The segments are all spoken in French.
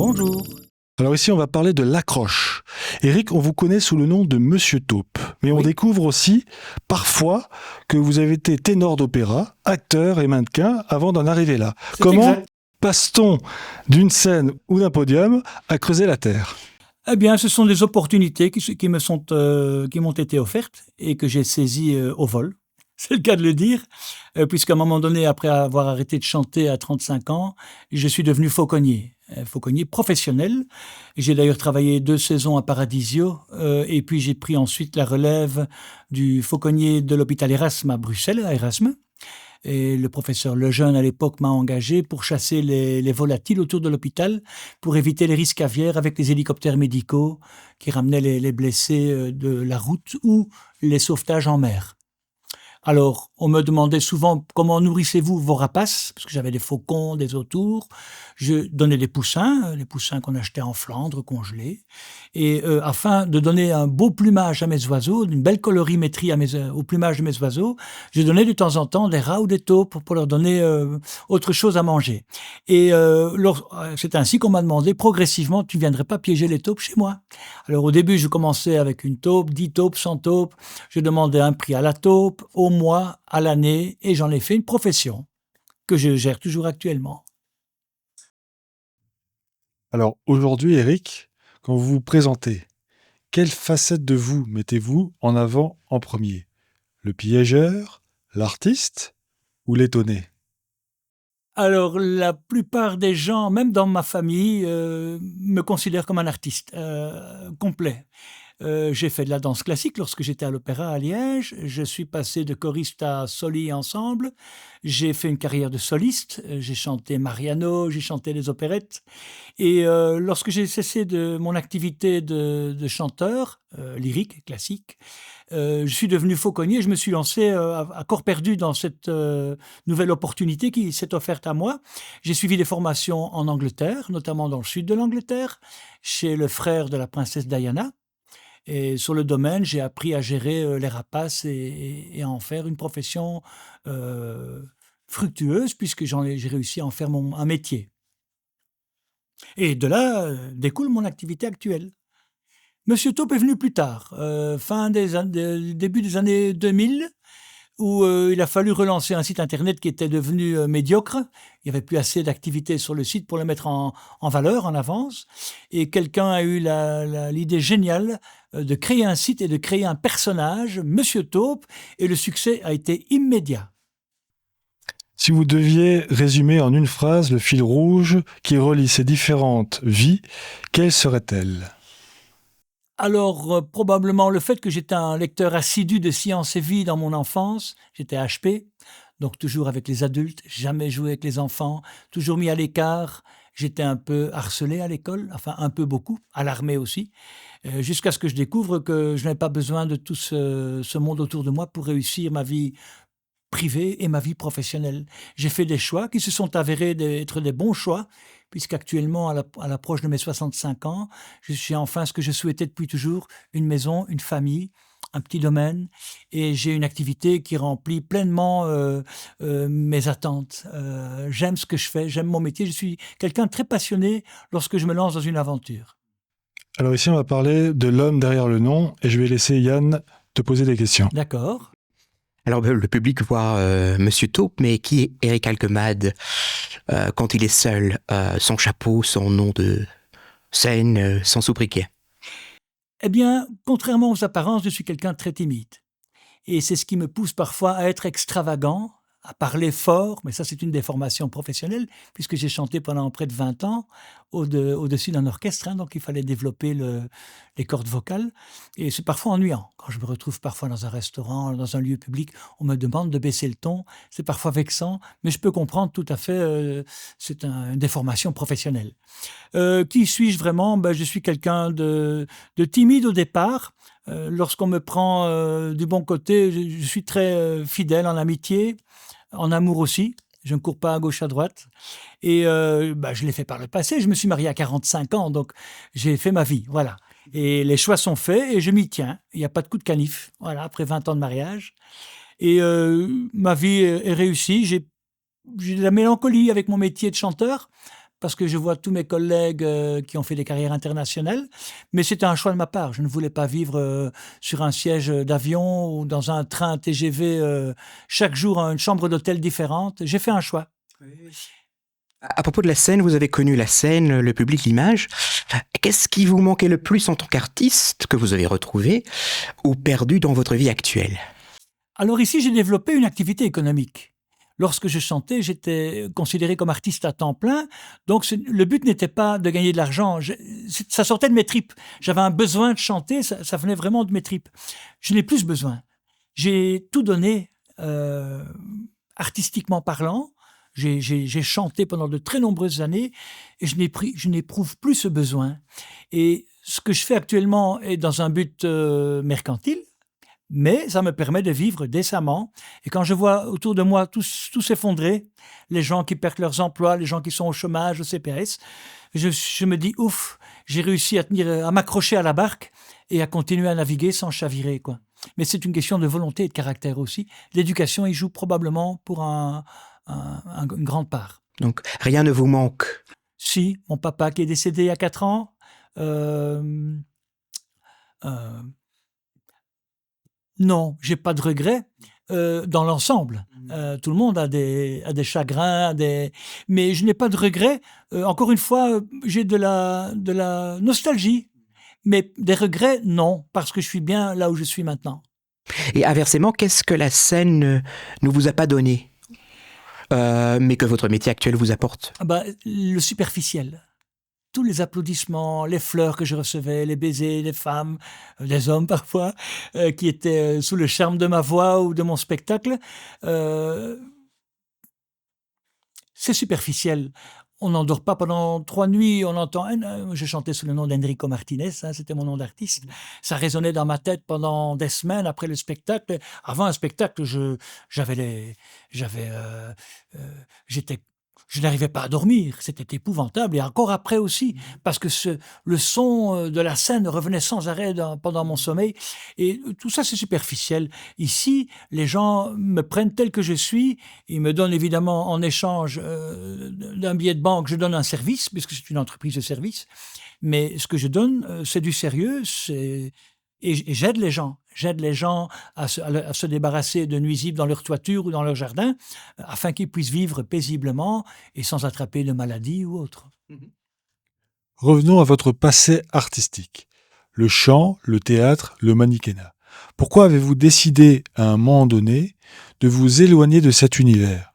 Bonjour. Alors ici, on va parler de l'accroche. Éric, on vous connaît sous le nom de Monsieur Taupe, mais on découvre aussi, parfois, que vous avez été ténor d'opéra, acteur et mannequin avant d'en arriver là. Comment Exact. passe-t-on d'une scène ou d'un podium à creuser la terre ? Eh bien, ce sont des opportunités qui m'ont été offertes et que j'ai saisies au vol. C'est le cas de le dire, puisqu'à un moment donné, après avoir arrêté de chanter à 35 ans, je suis devenu fauconnier professionnel. J'ai d'ailleurs travaillé 2 saisons à Paradisio, et puis j'ai pris ensuite la relève du fauconnier de l'hôpital Erasme à Bruxelles, à Erasme. Et le professeur Lejeune, à l'époque, m'a engagé pour chasser les volatiles autour de l'hôpital, pour éviter les risques aviaires avec les hélicoptères médicaux qui ramenaient les blessés de la route ou les sauvetages en mer. Alors, on me demandait souvent comment nourrissez-vous vos rapaces, parce que j'avais des faucons, des autours. Je donnais les poussins qu'on achetait en Flandre, congelés. Et afin de donner un beau plumage à mes oiseaux, une belle colorimétrie au plumage de mes oiseaux, je donnais de temps en temps des rats ou des taupes pour leur donner autre chose à manger. Et c'est ainsi qu'on m'a demandé progressivement, tu ne viendrais pas piéger les taupes chez moi? Alors au début, je commençais avec une taupe, 10 taupes, 100 taupes. Je demandais un prix à la taupe, au mois, à l'année, et j'en ai fait une profession que je gère toujours actuellement. Alors aujourd'hui, Éric, quand vous vous présentez, quelle facette de vous mettez-vous en avant en premier ? Le piégeur, l'artiste ou l'étonné ? Alors, la plupart des gens, même dans ma famille, me considèrent comme un artiste complet. J'ai fait de la danse classique lorsque j'étais à l'opéra à Liège. Je suis passé de choriste à soli ensemble. J'ai fait une carrière de soliste. J'ai chanté Mariano, j'ai chanté les opérettes. Et lorsque j'ai cessé de mon activité de chanteur lyrique, classique, je suis devenu fauconnier. Je me suis lancé à corps perdu dans cette nouvelle opportunité qui s'est offerte à moi. J'ai suivi des formations en Angleterre, notamment dans le sud de l'Angleterre, chez le frère de la princesse Diana. Et sur le domaine, j'ai appris à gérer les rapaces et à en faire une profession fructueuse, puisque j'ai réussi à en faire un métier. Et de là découle mon activité actuelle. Monsieur Taupe est venu plus tard, début des années 2000, où il a fallu relancer un site internet qui était devenu médiocre. Il n'y avait plus assez d'activité sur le site pour le mettre en valeur, en avance. Et quelqu'un a eu l'idée géniale de créer un site et de créer un personnage, Monsieur Taupe, et le succès a été immédiat. Si vous deviez résumer en une phrase le fil rouge qui relie ces différentes vies, quelle serait-elle ? Alors, probablement le fait que j'étais un lecteur assidu de Science et Vie dans mon enfance. J'étais HP, donc toujours avec les adultes, jamais joué avec les enfants, toujours mis à l'écart. J'étais un peu harcelé à l'école, enfin un peu beaucoup, à l'armée aussi, jusqu'à ce que je découvre que je n'avais pas besoin de tout ce monde autour de moi pour réussir ma vie privée et ma vie professionnelle. J'ai fait des choix qui se sont avérés être des bons choix, puisqu'actuellement, à l'approche de mes 65 ans, je suis enfin ce que je souhaitais depuis toujours, une maison, une famille, un petit domaine, et j'ai une activité qui remplit pleinement mes attentes. J'aime ce que je fais, j'aime mon métier, je suis quelqu'un de très passionné lorsque je me lance dans une aventure. Alors ici, on va parler de l'homme derrière le nom, et je vais laisser Yann te poser des questions. D'accord. Alors, le public voit Monsieur Taupe, mais qui est Éric Alquemade quand il est seul, son chapeau, son nom de scène, son sobriquet? Eh bien, contrairement aux apparences, je suis quelqu'un de très timide. Et c'est ce qui me pousse parfois à être extravagant, à parler fort, mais ça c'est une déformation professionnelle, puisque j'ai chanté pendant près de 20 ans au-dessus d'un orchestre, donc il fallait développer les cordes vocales. Et c'est parfois ennuyant. Quand je me retrouve parfois dans un restaurant, dans un lieu public, on me demande de baisser le ton. C'est parfois vexant, mais je peux comprendre tout à fait, c'est une déformation professionnelle. Qui suis-je vraiment? Je suis quelqu'un de timide au départ. Lorsqu'on me prend du bon côté, je suis très fidèle en amitié, en amour aussi. Je ne cours pas à gauche, à droite. Et je l'ai fait par le passé. Je me suis marié à 45 ans, donc j'ai fait ma vie, voilà. Et les choix sont faits et je m'y tiens. Il n'y a pas de coup de canif, voilà, après 20 ans de mariage. Et ma vie est réussie. J'ai de la mélancolie avec mon métier de chanteur, parce que je vois tous mes collègues qui ont fait des carrières internationales, mais c'était un choix de ma part. Je ne voulais pas vivre sur un siège d'avion ou dans un train TGV chaque jour à une chambre d'hôtel différente. J'ai fait un choix. À propos de la scène, vous avez connu la scène, le public, l'image. Qu'est-ce qui vous manquait le plus en tant qu'artiste, que vous avez retrouvé ou perdu dans votre vie actuelle? Alors ici, j'ai développé une activité économique. Lorsque je chantais, j'étais considéré comme artiste à temps plein. Donc, le but n'était pas de gagner de l'argent. Ça sortait de mes tripes. J'avais un besoin de chanter. Ça venait vraiment de mes tripes. Je n'ai plus ce besoin. J'ai tout donné, artistiquement parlant. J'ai chanté pendant de très nombreuses années et je n'éprouve plus ce besoin. Et ce que je fais actuellement est dans un but mercantile. Mais ça me permet de vivre décemment. Et quand je vois autour de moi tout s'effondrer, les gens qui perdent leurs emplois, les gens qui sont au chômage, au CPS, je me dis, ouf, j'ai réussi à m'accrocher à la barque et à continuer à naviguer sans chavirer, quoi. Mais c'est une question de volonté et de caractère aussi. L'éducation y joue probablement pour une grande part. Donc, rien ne vous manque? Si, mon papa qui est décédé il y a 4 ans, non, j'ai pas de regrets dans l'ensemble. Tout le monde a des chagrins, mais je n'ai pas de regrets. Encore une fois, j'ai de la nostalgie, mais des regrets, non, parce que je suis bien là où je suis maintenant. Et inversement, qu'est-ce que la scène ne vous a pas donné, mais que votre métier actuel vous apporte? Le superficiel. Tous les applaudissements, les fleurs que je recevais, les baisers des femmes, des hommes parfois, qui étaient sous le charme de ma voix ou de mon spectacle, c'est superficiel. On n'endort pas pendant 3 nuits, on entend... Je chantais sous le nom d'Enrico Martinez, c'était mon nom d'artiste. Ça résonnait dans ma tête pendant des semaines après le spectacle. Avant un spectacle, je n'arrivais pas à dormir, c'était épouvantable, et encore après aussi, parce que le son de la scène revenait sans arrêt pendant mon sommeil, et tout ça c'est superficiel. Ici, les gens me prennent tel que je suis, ils me donnent évidemment en échange d'un billet de banque, je donne un service, puisque c'est une entreprise de service, mais ce que je donne, c'est du sérieux, et j'aide les gens. J'aide les gens à se débarrasser de nuisibles dans leur toiture ou dans leur jardin, afin qu'ils puissent vivre paisiblement et sans attraper de maladies ou autre. Revenons à votre passé artistique. Le chant, le théâtre, le mannequinat. Pourquoi avez-vous décidé, à un moment donné, de vous éloigner de cet univers?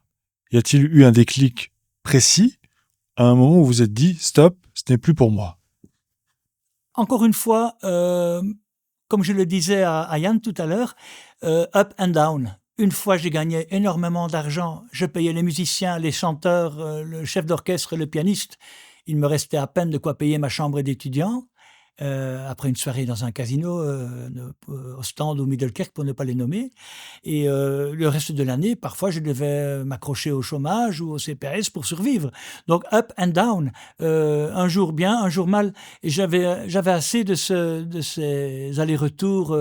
Y a-t-il eu un déclic précis, à un moment où vous vous êtes dit « Stop, ce n'est plus pour moi ». Encore une fois, comme je le disais à Yann tout à l'heure, up and down. Une fois, j'ai gagné énormément d'argent. Je payais les musiciens, les chanteurs, le chef d'orchestre, le pianiste. Il me restait à peine de quoi payer ma chambre d'étudiant. Après une soirée dans un casino, Ostende ou Middelkerk pour ne pas les nommer. Et le reste de l'année, parfois, je devais m'accrocher au chômage ou au CPS pour survivre. Donc, up and down. Un jour bien, un jour mal. Et j'avais assez de ces allers-retours.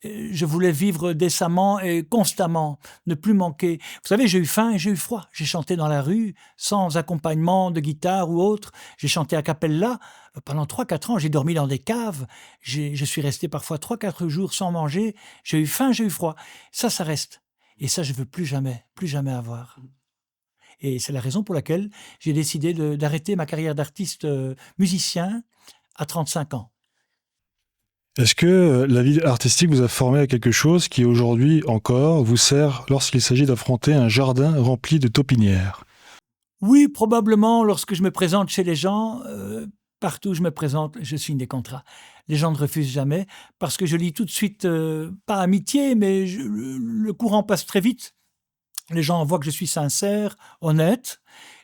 Je voulais vivre décemment et constamment, ne plus manquer. Vous savez, j'ai eu faim et j'ai eu froid. J'ai chanté dans la rue, sans accompagnement de guitare ou autre. J'ai chanté a cappella. Pendant 3-4 ans, j'ai dormi dans des caves. Je suis resté parfois 3-4 jours sans manger. J'ai eu faim, j'ai eu froid. Ça reste. Et ça, je veux plus jamais avoir. Et c'est la raison pour laquelle j'ai décidé d'arrêter ma carrière d'artiste musicien à 35 ans. Est-ce que la vie artistique vous a formé à quelque chose qui aujourd'hui encore vous sert lorsqu'il s'agit d'affronter un jardin rempli de taupinières? Oui, probablement, lorsque je me présente chez les gens... Partout où je me présente, je signe des contrats. Les gens ne refusent jamais parce que je lis tout de suite, pas amitié, mais le courant passe très vite. Les gens voient que je suis sincère, honnête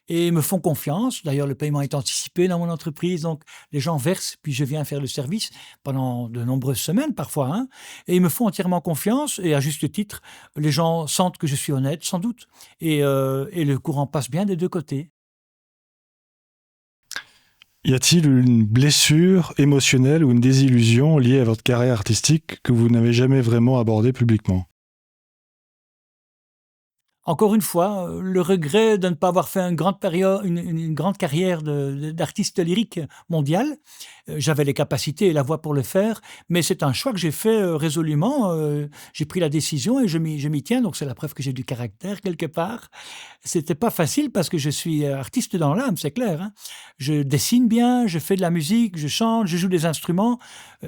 et me font confiance. D'ailleurs, le paiement est anticipé dans mon entreprise, donc les gens versent, puis je viens faire le service pendant de nombreuses semaines parfois, et ils me font entièrement confiance et à juste titre, les gens sentent que je suis honnête, sans doute, et le courant passe bien des deux côtés. Y a-t-il une blessure émotionnelle ou une désillusion liée à votre carrière artistique que vous n'avez jamais vraiment abordée publiquement? encore une fois, le regret de ne pas avoir fait une grande carrière d'artiste lyrique mondial. J'avais les capacités et la voix pour le faire, mais c'est un choix que j'ai fait résolument. J'ai pris la décision et je m'y tiens, donc c'est la preuve que j'ai du caractère quelque part. C'était pas facile parce que je suis artiste dans l'âme, c'est clair, hein. Je dessine bien, je fais de la musique, je chante, je joue des instruments.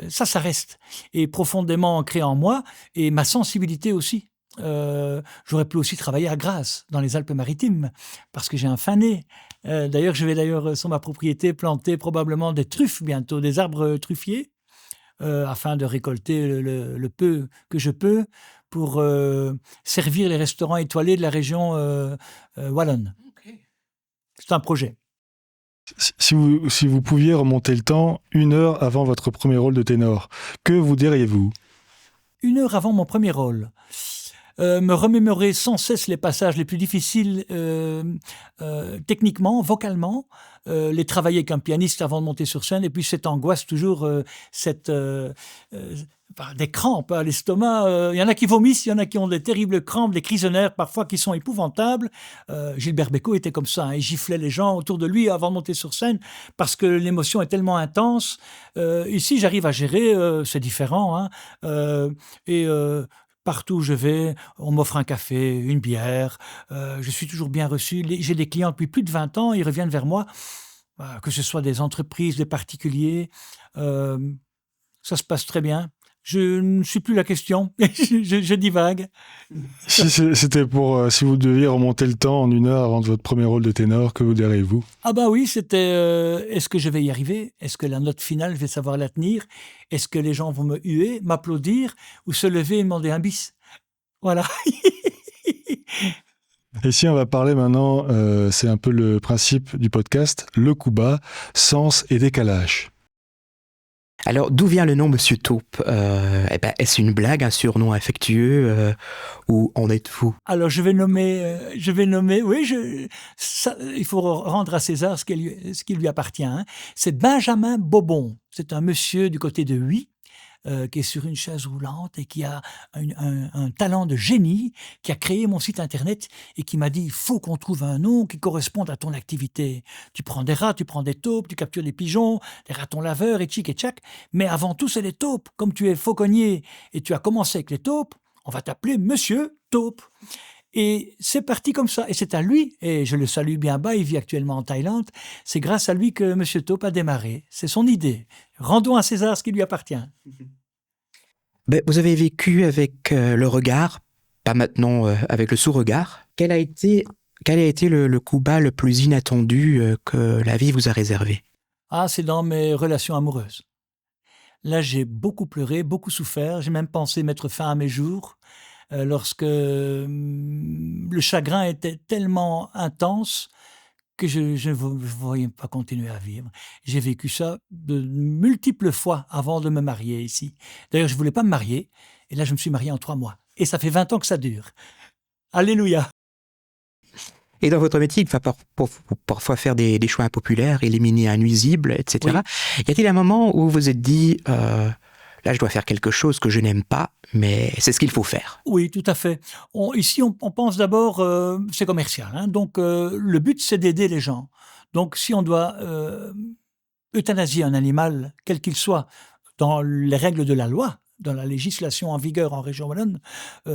Ça reste. Et profondément ancré en moi, et ma sensibilité aussi. J'aurais pu aussi travailler à Grasse, dans les Alpes-Maritimes, parce que j'ai un fin nez. D'ailleurs, je vais sur ma propriété planter probablement des truffes bientôt, des arbres truffiers, afin de récolter le peu que je peux pour servir les restaurants étoilés de la région wallonne. C'est un projet. Si vous pouviez remonter le temps 1 heure avant votre premier rôle de ténor, que vous diriez-vous ? 1 heure avant mon premier rôle. Me remémorer sans cesse les passages les plus difficiles techniquement, vocalement, les travailler avec un pianiste avant de monter sur scène, et puis cette angoisse toujours, des crampes à l'estomac. Il y en a qui vomissent, il y en a qui ont des terribles crampes, des crises de nerfs parfois qui sont épouvantables. Gilbert Bécaud était comme ça, hein, il giflait les gens autour de lui avant de monter sur scène parce que l'émotion est tellement intense. Ici, j'arrive à gérer, c'est différent, hein, partout où je vais, on m'offre un café, une bière, je suis toujours bien reçu. J'ai des clients depuis plus de 20 ans, ils reviennent vers moi, que ce soit des entreprises, des particuliers, ça se passe très bien. Je ne suis plus la question, je divague. C'était pour, si vous deviez remonter le temps en 1 heure avant votre premier rôle de ténor, que vous diriez-vous ? Ah bah oui, c'était est-ce que je vais y arriver ? Est-ce que la note finale, je vais savoir la tenir ? Est-ce que les gens vont me huer, m'applaudir ou se lever et demander un bis ? Voilà. Et si on va parler maintenant, c'est un peu le principe du podcast, le coup bas, sens et décalage. Alors, d'où vient le nom Monsieur Taupe ? Est-ce une blague, un surnom affectueux, ou en êtes-vous ? Alors, je vais nommer, oui, il faut rendre à César ce qui lui appartient, hein. C'est Benjamin Bobon. C'est un monsieur du côté de Huy, qui est sur une chaise roulante et qui a un talent de génie, qui a créé mon site internet et qui m'a dit « il faut qu'on trouve un nom qui corresponde à ton activité. Tu prends des rats, tu prends des taupes, tu captures des pigeons, des ratons laveurs et tchic et tchac, mais avant tout c'est les taupes. Comme tu es fauconnier et tu as commencé avec les taupes, on va t'appeler Monsieur Taupe ». Et c'est parti comme ça. Et c'est à lui, et je le salue bien bas, il vit actuellement en Thaïlande, c'est grâce à lui que Monsieur Taupe a démarré. C'est son idée. Rendons à César ce qui lui appartient. Vous avez vécu avec le regard, pas maintenant avec le sous-regard. Quel a été le coup bas le plus inattendu que la vie vous a réservé ? Ah, c'est dans mes relations amoureuses. Là, j'ai beaucoup pleuré, beaucoup souffert. J'ai même pensé mettre fin à mes jours lorsque le chagrin était tellement intense que je ne voyais pas continuer à vivre. J'ai vécu ça de multiples fois avant de me marier ici. D'ailleurs, je ne voulais pas me marier, et là, je me suis marié en 3 mois. Et ça fait 20 ans que ça dure. Alléluia. Et dans votre métier, il va parfois faire des choix impopulaires, éliminer un nuisible, etc. Oui. Y a-t-il un moment où vous vous êtes dit là, je dois faire quelque chose que je n'aime pas, mais c'est ce qu'il faut faire. Oui, tout à fait. Ici, on pense d'abord, c'est commercial, hein, donc le but, c'est d'aider les gens. Donc, si on doit euthanasier un animal, quel qu'il soit, dans les règles de la loi, dans la législation en vigueur en région wallonne,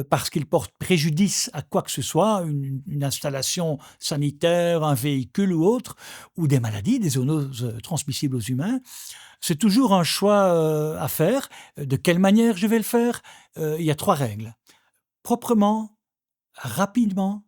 parce qu'il porte préjudice à quoi que ce soit, une installation sanitaire, un véhicule ou autre, ou des maladies, des zoonoses transmissibles aux humains, c'est toujours un choix à faire. De quelle manière je vais le faire ? Il y a 3 règles. Proprement, rapidement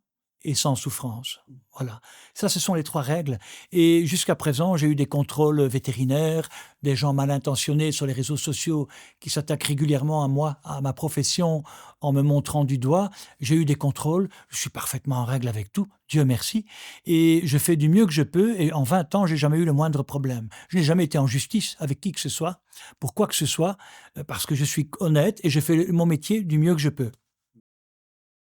et sans souffrance. Voilà. Ça, ce sont les 3 règles. Et jusqu'à présent, j'ai eu des contrôles vétérinaires, des gens mal intentionnés sur les réseaux sociaux qui s'attaquent régulièrement à moi, à ma profession, en me montrant du doigt. J'ai eu des contrôles. Je suis parfaitement en règle avec tout. Dieu merci. Et je fais du mieux que je peux. Et en 20 ans, j'ai jamais eu le moindre problème. Je n'ai jamais été en justice avec qui que ce soit, pour quoi que ce soit, parce que je suis honnête et je fais mon métier du mieux que je peux.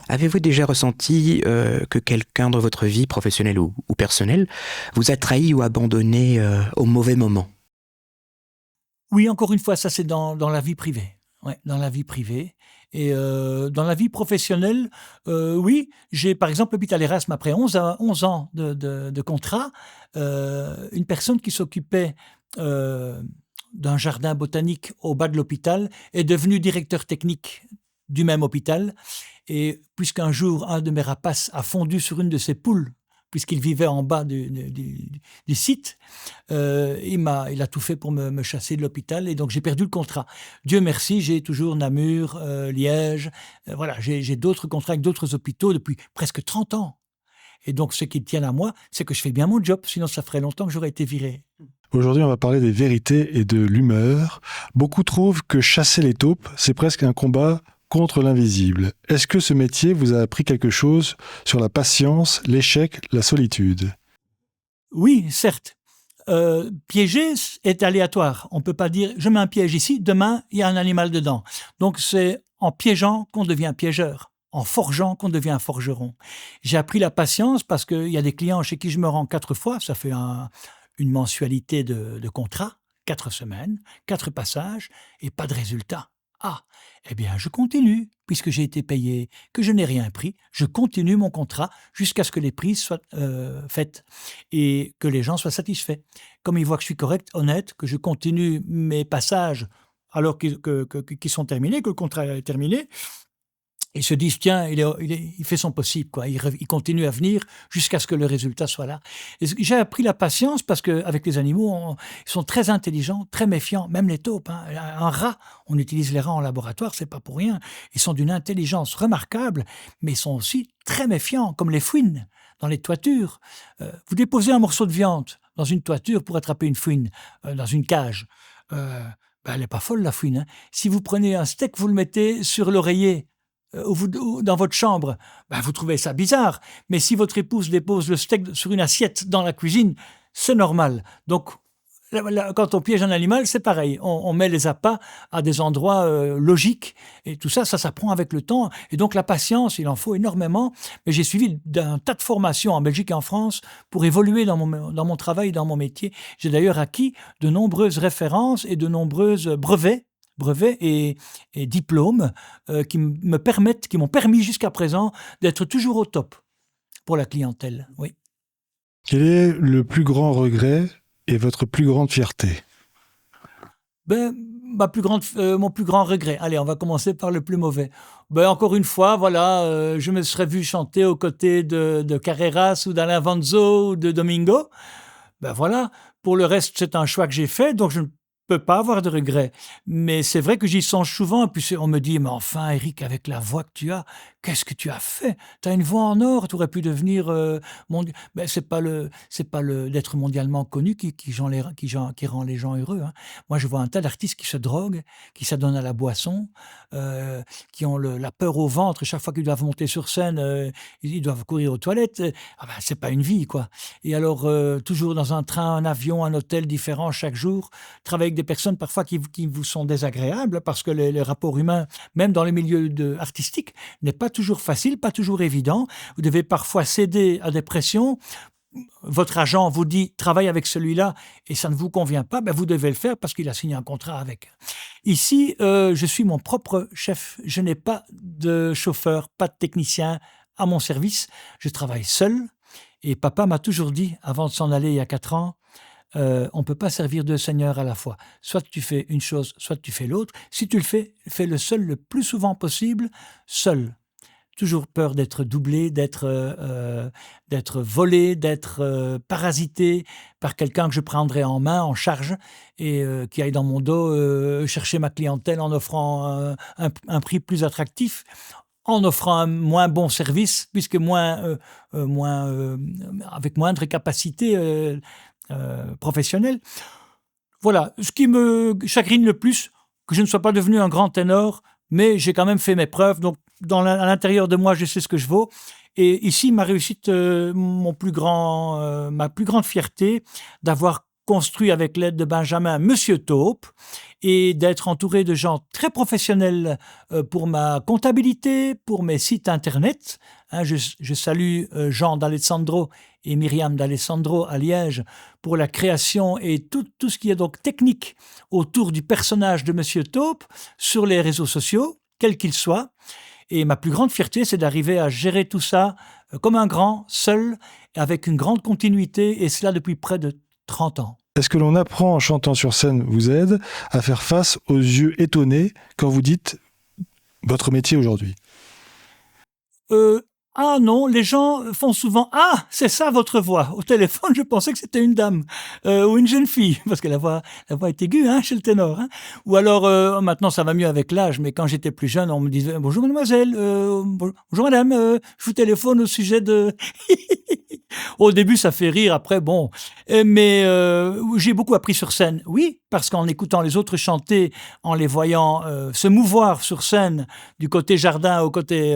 Avez-vous déjà ressenti que quelqu'un dans votre vie professionnelle ou personnelle vous a trahi ou abandonné au mauvais moment ? Oui, encore une fois, ça c'est dans la vie privée. Ouais, dans la vie privée. Et dans la vie professionnelle, oui, j'ai par exemple l'hôpital Erasme, après 11 ans de contrat, une personne qui s'occupait d'un jardin botanique au bas de l'hôpital est devenue directeur technique du même hôpital. Et puisqu'un jour, un de mes rapaces a fondu sur une de ses poules, puisqu'il vivait en bas du site, il a tout fait pour me chasser de l'hôpital, et donc j'ai perdu le contrat. Dieu merci, j'ai toujours Namur, Liège, voilà, j'ai d'autres contrats avec d'autres hôpitaux depuis presque 30 ans. Et donc ce qui tient à moi, c'est que je fais bien mon job, sinon ça ferait longtemps que j'aurais été viré. Aujourd'hui, on va parler des vérités et de l'humeur. Beaucoup trouvent que chasser les taupes, c'est presque un combat contre l'invisible. Est-ce que ce métier vous a appris quelque chose sur la patience, l'échec, la solitude ? Oui, certes. Piéger est aléatoire. On ne peut pas dire « je mets un piège ici, demain, il y a un animal dedans ». Donc c'est en piégeant qu'on devient piégeur, en forgeant qu'on devient forgeron. J'ai appris la patience parce qu'il y a des clients chez qui je me rends 4 fois, ça fait une mensualité de contrat, 4 semaines, 4 passages et pas de résultat. Ah, eh bien, je continue, puisque j'ai été payé, que je n'ai rien pris, je continue mon contrat jusqu'à ce que les prises soient faites et que les gens soient satisfaits. Comme ils voient que je suis correct, honnête, que je continue mes passages alors qu'ils sont terminés, que le contrat est terminé, ils se disent, tiens, il fait son possible, quoi. Il continue à venir jusqu'à ce que le résultat soit là. Et j'ai appris la patience parce qu'avec les animaux, ils sont très intelligents, très méfiants, même les taupes. Hein. Un rat, on utilise les rats en laboratoire, c'est pas pour rien. Ils sont d'une intelligence remarquable, mais ils sont aussi très méfiants, comme les fouines dans les toitures. Vous déposez un morceau de viande dans une toiture pour attraper une fouine, dans une cage. Elle n'est pas folle, la fouine. Hein. Si vous prenez un steak, vous le mettez sur l'oreiller, ou dans votre chambre, vous trouvez ça bizarre. Mais si votre épouse dépose le steak sur une assiette dans la cuisine, c'est normal. Donc, quand on piège un animal, c'est pareil. On met les appâts à des endroits logiques. Et tout ça, ça s'apprend avec le temps. Et donc, la patience, il en faut énormément. Mais j'ai suivi un tas de formations en Belgique et en France pour évoluer dans mon travail, dans mon métier. J'ai d'ailleurs acquis de nombreuses références et de nombreuses brevets et diplômes qui m'ont permis jusqu'à présent d'être toujours au top pour la clientèle. Oui. Quel est le plus grand regret et votre plus grande fierté ? Mon plus grand regret. Allez, on va commencer par le plus mauvais. Encore une fois, voilà, je me serais vu chanter aux côtés de Carreras ou d'Alain Vanzo ou de Domingo. Voilà. Pour le reste, c'est un choix que j'ai fait, donc je ne peux pas avoir de regrets. Mais c'est vrai que j'y songe souvent, et puis on me dit, mais enfin, Eric, avec la voix que tu as, qu'est-ce que tu as fait ? Tu as une voix en or, tu aurais pu devenir c'est pas le d'être mondialement connu qui rend les gens heureux. Hein. Moi, je vois un tas d'artistes qui se droguent, qui s'adonnent à la boisson, qui ont la peur au ventre, et chaque fois qu'ils doivent monter sur scène, ils doivent courir aux toilettes. C'est pas une vie, quoi. Et alors, toujours dans un train, un avion, un hôtel différent chaque jour, travailler avec des personnes parfois qui vous sont désagréables, parce que les rapports humains, même dans les milieux artistiques, n'est pas toujours facile, pas toujours évident. Vous devez parfois céder à des pressions. Votre agent vous dit « travaille avec celui-là » et ça ne vous convient pas, vous devez le faire parce qu'il a signé un contrat avec. Ici, je suis mon propre chef. Je n'ai pas de chauffeur, pas de technicien à mon service. Je travaille seul et papa m'a toujours dit, avant de s'en aller il y a 4 ans, on ne peut pas servir 2 seigneurs à la fois. Soit tu fais une chose, soit tu fais l'autre. Si tu le fais, fais-le seul le plus souvent possible, seul. Toujours peur d'être doublé, d'être volé, d'être parasité par quelqu'un que je prendrais en main, en charge, et qui aille dans mon dos chercher ma clientèle en offrant un prix plus attractif, en offrant un moins bon service, puisque avec moindre capacité professionnelle. Voilà, ce qui me chagrine le plus, que je ne sois pas devenu un grand ténor, mais j'ai quand même fait mes preuves, donc à l'intérieur de moi, je sais ce que je vaux. Et ici, ma réussite, ma plus grande fierté, d'avoir construit avec l'aide de Benjamin Monsieur Taupe et d'être entouré de gens très professionnels pour ma comptabilité, pour mes sites internet. Je salue Jean d'Alessandro et Myriam d'Alessandro à Liège pour la création et tout ce qui est donc technique autour du personnage de Monsieur Taupe sur les réseaux sociaux. quel qu'il soit. Et ma plus grande fierté, c'est d'arriver à gérer tout ça comme un grand, seul, avec une grande continuité, et cela depuis près de 30 ans. Est-ce que l'on apprend en chantant sur scène vous aide à faire face aux yeux étonnés quand vous dites votre métier aujourd'hui ? Ah non, les gens font souvent « Ah, c'est ça votre voix !» Au téléphone, je pensais que c'était une dame ou une jeune fille, parce que la voix est aiguë chez le ténor. Ou alors, maintenant ça va mieux avec l'âge, mais quand j'étais plus jeune, on me disait « Bonjour mademoiselle, bonjour madame, je vous téléphone au sujet de... » Au début, ça fait rire, après, bon. Mais j'ai beaucoup appris sur scène, oui, parce qu'en écoutant les autres chanter, en les voyant se mouvoir sur scène, du côté jardin au côté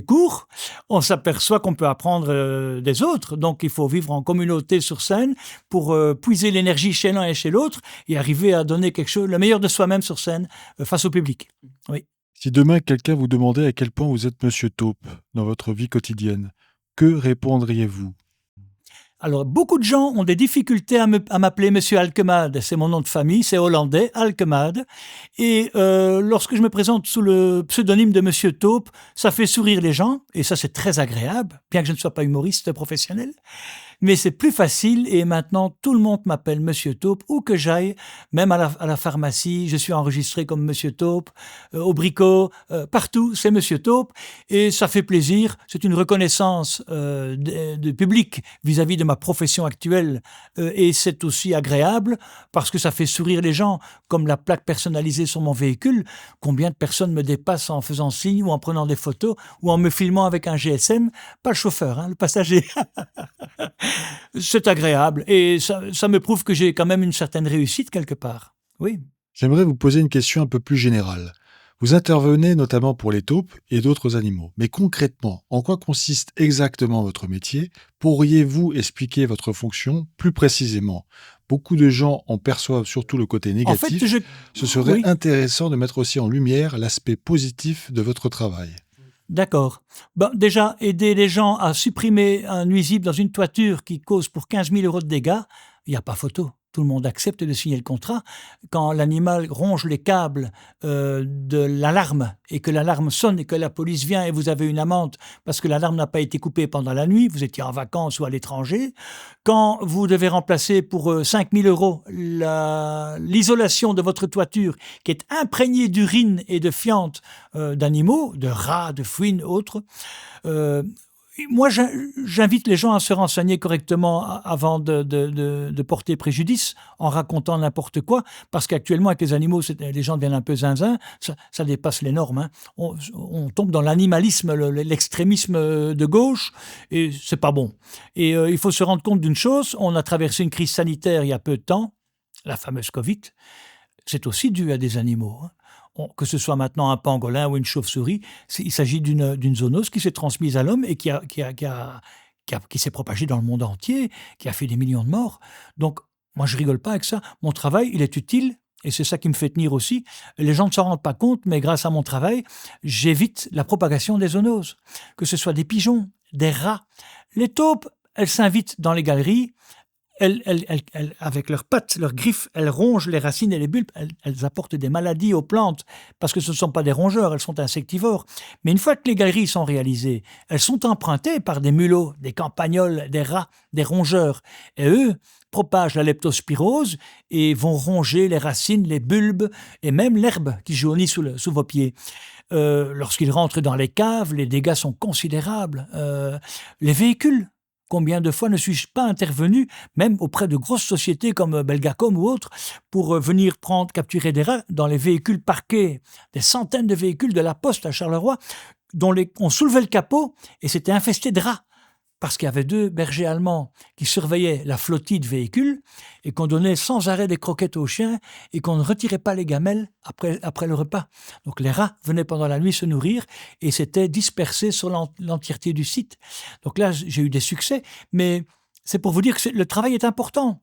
court, on s'aperçoit qu'on peut apprendre des autres. Donc, il faut vivre en communauté sur scène pour puiser l'énergie chez l'un et chez l'autre et arriver à donner quelque chose, le meilleur de soi-même sur scène face au public. Oui. Si demain, quelqu'un vous demandait à quel point vous êtes Monsieur Taupe dans votre vie quotidienne, que répondriez-vous ? Alors, beaucoup de gens ont des difficultés à m'appeler Monsieur Alkemade. C'est mon nom de famille, c'est hollandais, Alkemade. Et lorsque je me présente sous le pseudonyme de Monsieur Taupe, ça fait sourire les gens, et ça c'est très agréable, bien que je ne sois pas humoriste professionnel. Mais c'est plus facile, et maintenant tout le monde m'appelle Monsieur Taupe, où que j'aille, même à la pharmacie, je suis enregistré comme Monsieur Taupe, au bricot, partout, c'est Monsieur Taupe, et ça fait plaisir, c'est une reconnaissance du public vis-à-vis de ma profession actuelle, et c'est aussi agréable, parce que ça fait sourire les gens, comme la plaque personnalisée sur mon véhicule. Combien de personnes me dépassent en faisant signe, ou en prenant des photos, ou en me filmant avec un GSM, pas le chauffeur, le passager. C'est agréable et ça me prouve que j'ai quand même une certaine réussite quelque part. Oui. J'aimerais vous poser une question un peu plus générale. Vous intervenez notamment pour les taupes et d'autres animaux. Mais concrètement, en quoi consiste exactement votre métier ? Pourriez-vous expliquer votre fonction plus précisément ? Beaucoup de gens en perçoivent surtout le côté négatif. En fait, Ce serait intéressant de mettre aussi en lumière l'aspect positif de votre travail. D'accord. Déjà, aider les gens à supprimer un nuisible dans une toiture qui cause pour 15 000 € de dégâts, il n'y a pas photo. Tout le monde accepte de signer le contrat. Quand l'animal ronge les câbles de l'alarme et que l'alarme sonne et que la police vient et vous avez une amende parce que l'alarme n'a pas été coupée pendant la nuit, vous étiez en vacances ou à l'étranger. Quand vous devez remplacer pour 5 000 € l'isolation de votre toiture qui est imprégnée d'urine et de fientes d'animaux, de rats, de fouines, autres, moi, j'invite les gens à se renseigner correctement avant de porter préjudice en racontant n'importe quoi, parce qu'actuellement, avec les animaux, les gens deviennent un peu zinzin, ça dépasse les normes. On tombe dans l'animalisme, l'extrémisme de gauche, et c'est pas bon. Et il faut se rendre compte d'une chose, on a traversé une crise sanitaire il y a peu de temps, la fameuse Covid, c'est aussi dû à des animaux, que ce soit maintenant un pangolin ou une chauve-souris, il s'agit d'une zoonose qui s'est transmise à l'homme et qui s'est propagée dans le monde entier, qui a fait des millions de morts. Donc, moi, je rigole pas avec ça. Mon travail, il est utile, et c'est ça qui me fait tenir aussi. Les gens ne s'en rendent pas compte, mais grâce à mon travail, j'évite la propagation des zoonoses. Que ce soit des pigeons, des rats. Les taupes, elles s'invitent dans les galeries. Elles, avec leurs pattes, leurs griffes, elles rongent les racines et les bulbes, elles apportent des maladies aux plantes, parce que ce ne sont pas des rongeurs, elles sont insectivores. Mais une fois que les galeries sont réalisées, elles sont empruntées par des mulots, des campagnols, des rats, des rongeurs. Et eux propagent la leptospirose et vont ronger les racines, les bulbes et même l'herbe qui jaunit sous vos pieds. Lorsqu'ils rentrent dans les caves, les dégâts sont considérables. Les véhicules, combien de fois ne suis-je pas intervenu, même auprès de grosses sociétés comme Belgacom ou autres, pour venir capturer des rats dans les véhicules parqués, des centaines de véhicules de la Poste à Charleroi, dont on soulevait le capot et c'était infesté de rats. Parce qu'il y avait 2 bergers allemands qui surveillaient la flottille de véhicules et qu'on donnait sans arrêt des croquettes aux chiens et qu'on ne retirait pas les gamelles après le repas. Donc les rats venaient pendant la nuit se nourrir et s'étaient dispersés sur l'entièreté du site. Donc là, j'ai eu des succès, mais c'est pour vous dire que le travail est important.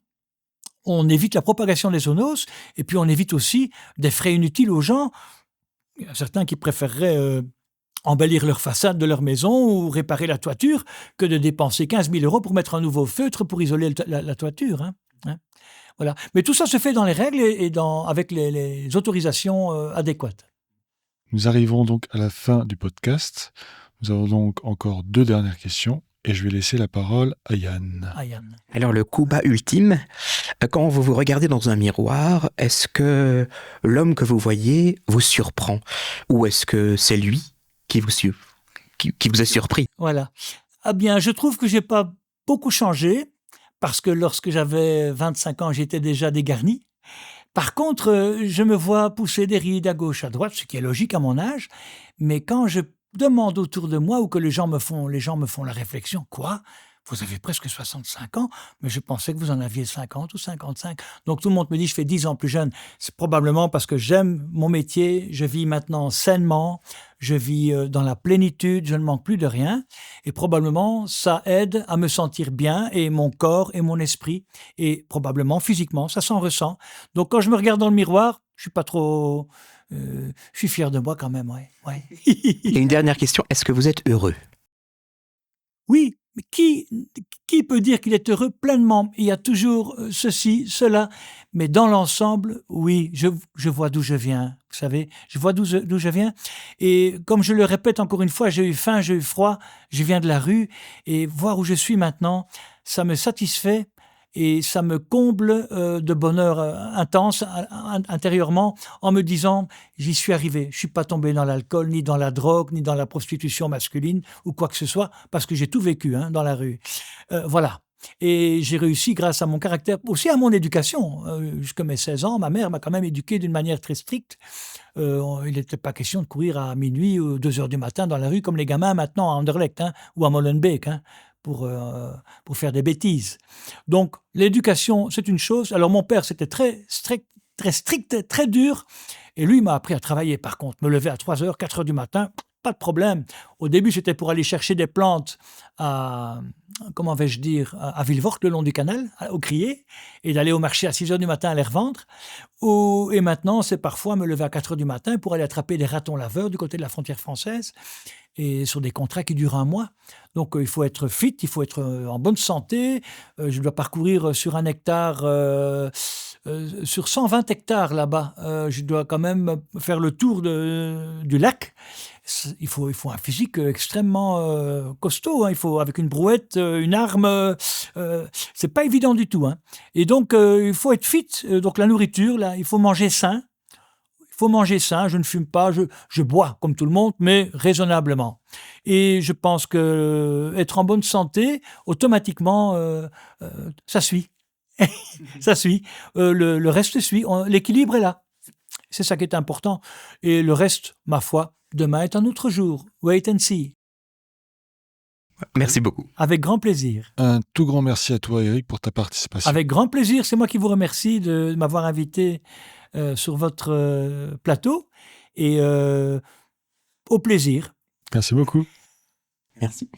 On évite la propagation des zoonoses et puis on évite aussi des frais inutiles aux gens. Il y a certains qui préféreraient embellir leur façade de leur maison ou réparer la toiture que de dépenser 15 000 € pour mettre un nouveau feutre pour isoler la toiture. Voilà. Mais tout ça se fait dans les règles et avec les autorisations adéquates. Nous arrivons donc à la fin du podcast. Nous avons donc encore 2 dernières questions et je vais laisser la parole à Yann. Yann. Alors, le coup bas ultime, quand vous vous regardez dans un miroir, est-ce que l'homme que vous voyez vous surprend? Ou est-ce que c'est lui qui vous a surpris? Voilà. Ah bien, je trouve que j'ai pas beaucoup changé, parce que lorsque j'avais 25 ans, j'étais déjà dégarni. Par contre, je me vois pousser des rides à gauche, à droite, ce qui est logique à mon âge, mais quand je demande autour de moi ou que les gens me font la réflexion, quoi? Vous avez presque 65 ans, mais je pensais que vous en aviez 50 ou 55. Donc tout le monde me dit je fais 10 ans plus jeune. C'est probablement parce que j'aime mon métier, je vis maintenant sainement, je vis dans la plénitude, je ne manque plus de rien. Et probablement ça aide à me sentir bien, et mon corps et mon esprit, et probablement physiquement, ça s'en ressent. Donc quand je me regarde dans le miroir, je suis pas trop... je suis fier de moi quand même, ouais. Et une dernière question, est-ce que vous êtes heureux? Oui, mais qui peut dire qu'il est heureux pleinement? Il y a toujours ceci, cela, mais dans l'ensemble, oui, je vois d'où je viens, vous savez, je vois d'où je viens, et comme je le répète encore une fois, j'ai eu faim, j'ai eu froid, je viens de la rue, et voir où je suis maintenant, ça me satisfait, et ça me comble de bonheur intense intérieurement, en me disant j'y suis arrivé, je suis pas tombé dans l'alcool, ni dans la drogue, ni dans la prostitution masculine ou quoi que ce soit, parce que j'ai tout vécu dans la rue. Voilà. Et j'ai réussi grâce à mon caractère, aussi à mon éducation. Jusqu'à mes 16 ans, ma mère m'a quand même éduqué d'une manière très stricte. Il n'était pas question de courir à minuit ou 2 heures du matin dans la rue comme les gamins maintenant à Anderlecht ou à Molenbeek, pour faire des bêtises. Donc, l'éducation, c'est une chose. Alors, mon père, c'était très strict, très dur. Et lui, il m'a appris à travailler, par contre. Me lever à 3 heures, 4 heures du matin, pas de problème. Au début, c'était pour aller chercher des plantes à Villevort, le long du canal, au Crier, et d'aller au marché à 6 heures du matin à les revendre. Et maintenant, c'est parfois me lever à 4 heures du matin pour aller attraper des ratons laveurs du côté de la frontière française, et sur des contrats qui durent 1 mois. Donc, il faut être fit, il faut être en bonne santé. Je dois parcourir sur 1 hectare, sur 120 hectares là-bas. Je dois quand même faire le tour du lac. Il faut un physique extrêmement costaud. Il faut, avec une brouette, une arme. C'est pas évident du tout. Et donc, il faut être fit. Donc, la nourriture, là, il faut manger sain. Je ne fume pas, je bois comme tout le monde, mais raisonnablement. Et je pense que être en bonne santé, automatiquement, ça suit. Ça suit. Le reste suit. L'équilibre est là. C'est ça qui est important. Et le reste, ma foi, demain est un autre jour. Wait and see. Merci beaucoup. Avec grand plaisir. Un tout grand merci à toi, Eric, pour ta participation. Avec grand plaisir. C'est moi qui vous remercie de m'avoir invité sur votre plateau, et au plaisir. Merci beaucoup. Merci.